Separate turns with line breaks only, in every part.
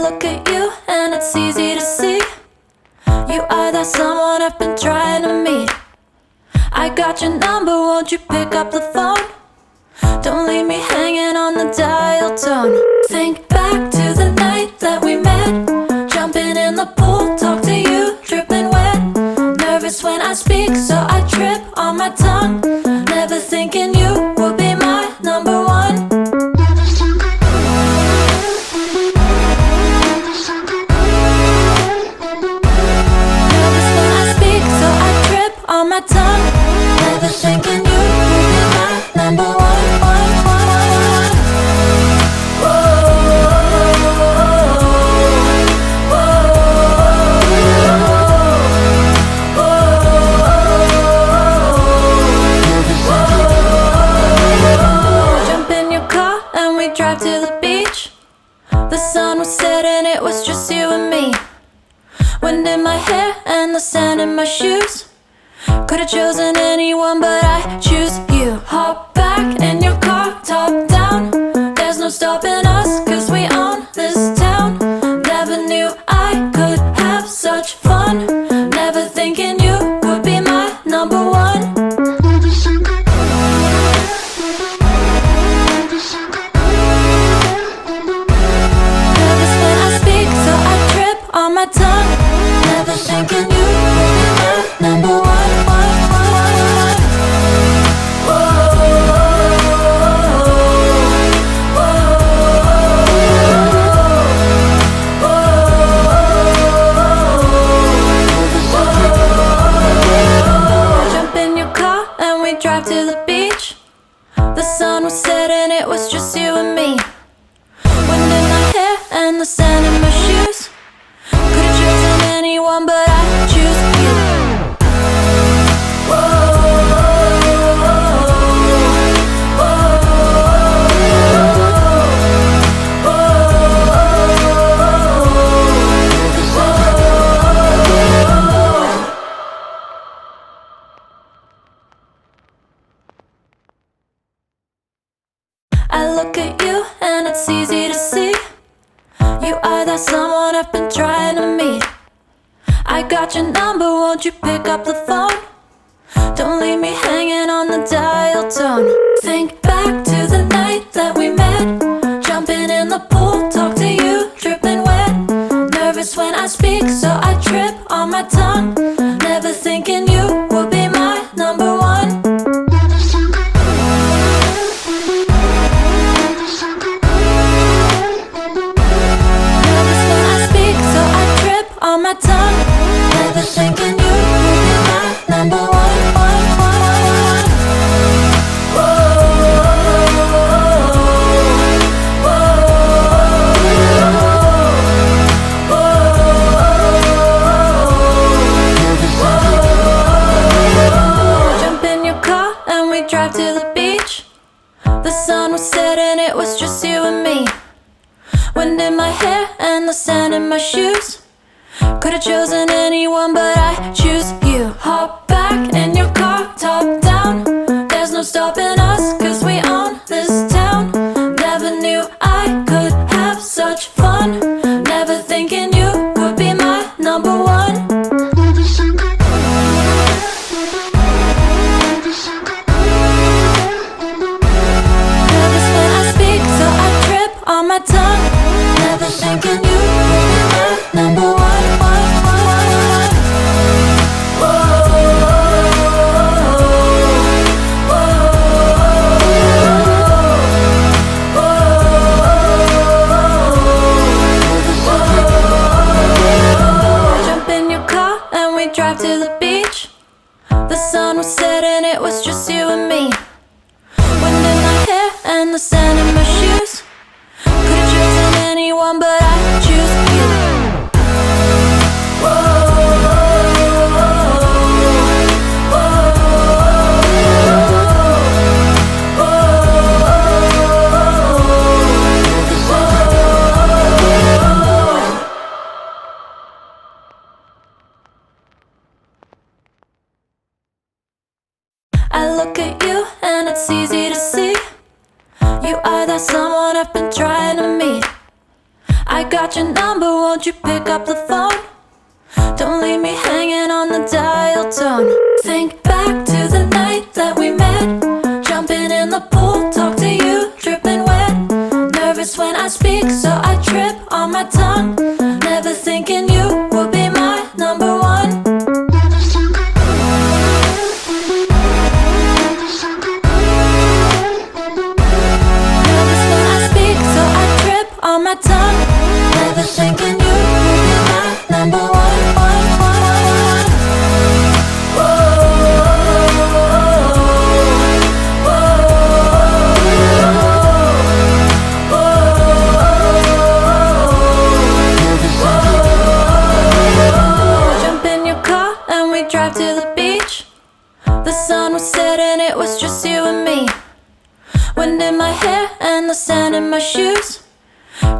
look at you and it's easy to see. You are that someone I've been trying to meet. I got your number, won't you pick up the phone? Don't leave me hanging on the dial tone. Think back to the night that we met, jumping in the pool, talk to you, dripping wet. Nervous when I speak, so I trip on my tongue. Never thinking you would be my number one. Nervous when I speak, so I trip on my tongue. Never thinking you would be my number one. Drive to the beach. The sun was setting, it was just you and me. Wind in my hair and the sand in my shoes. Could've chosen anyone, but I choose you. Hop back in your car, top down. There's no stopping us, cause we own this town. Never knew I could have such fun. Never thinking you would be my number one. On my tongue, never thinking you would be my number one. Jump in your car and we drive to the beach. The sun was setting, it was just you and me. Wind in my hair and the sand in my shoes. Could've chosen anyone, but I choose you. I look at you and it's easy to see. You are that someone I've been trying to meet. I got your number, won't you pick up the phone? Don't leave me hanging on the dial tone. Think back to the night that we met, jumping in the pool, talk to you, dripping wet. Nervous when I speak, so I trip on my tongue. Never thinking you would be my number one. On my tongue, never thinking you would be my number one. Jump in your car and we drive to the beach. The sun was setting, it was just you and me. Wind in my hair and the sand in my shoes. Could've chosen anyone, but I choose you. Hop back in your car, top down. There's no stopping us, cause we own this town. Never knew I could have such fun. Never thinking you would be my number one. Nervous when I speak, so I trip on my tongue. Never thinking you would be my number one. Drive to the beach. The sun was setting, it was just you and me. Wind in my hair and the sand in my shoes. Could've chosen anyone, but I choose you. I look at you and it's easy to see. You are that someone I've been trying to meet. I got your number, won't you pick up the phone? Don't leave me hanging on the dial tone. Think back to the night that we met, jumping in the pool, talk to you, dripping wet. Nervous when I speak, so I trip on my tongue. Never thinking you would be my number one. Nervous when I speak, so I trip on my tongue. Never thinking you would be my number one. Drive to the beach. The sun was setting, it was just you and me. Wind in my hair and the sand in my shoes.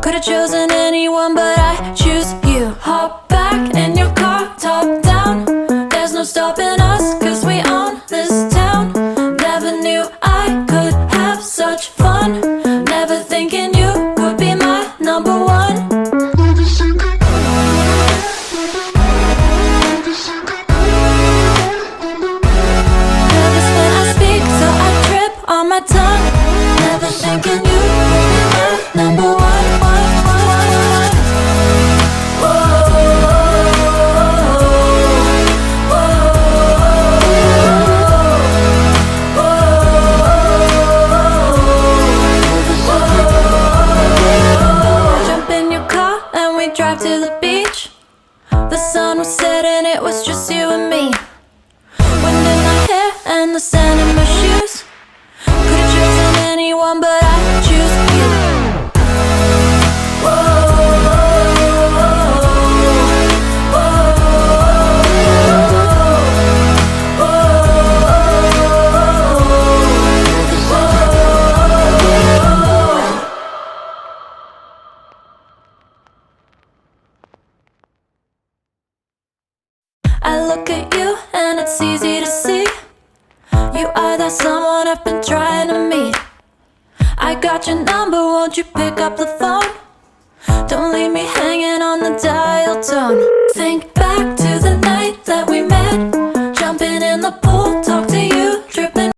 Could've chosen anyone, but I choose you. Hop back in your car, top down. There's no stopping us, cause we own this town. Never knew I could have such fun. Never thinking you could be my number one. On my tongue, never thinking you would be my number one. Jump in your car and we drive to the beach. The sun was setting, it was just you and me. Wind in my hair and the sand in my shoes. Could've chosen anyone, but I choose you. I look at you and it's easy to see. You are that someone I've been trying to meet. I got your number, won't you pick up the phone? Don't leave me hanging on the dial tone. Think back to the night that we met, jumping in the pool,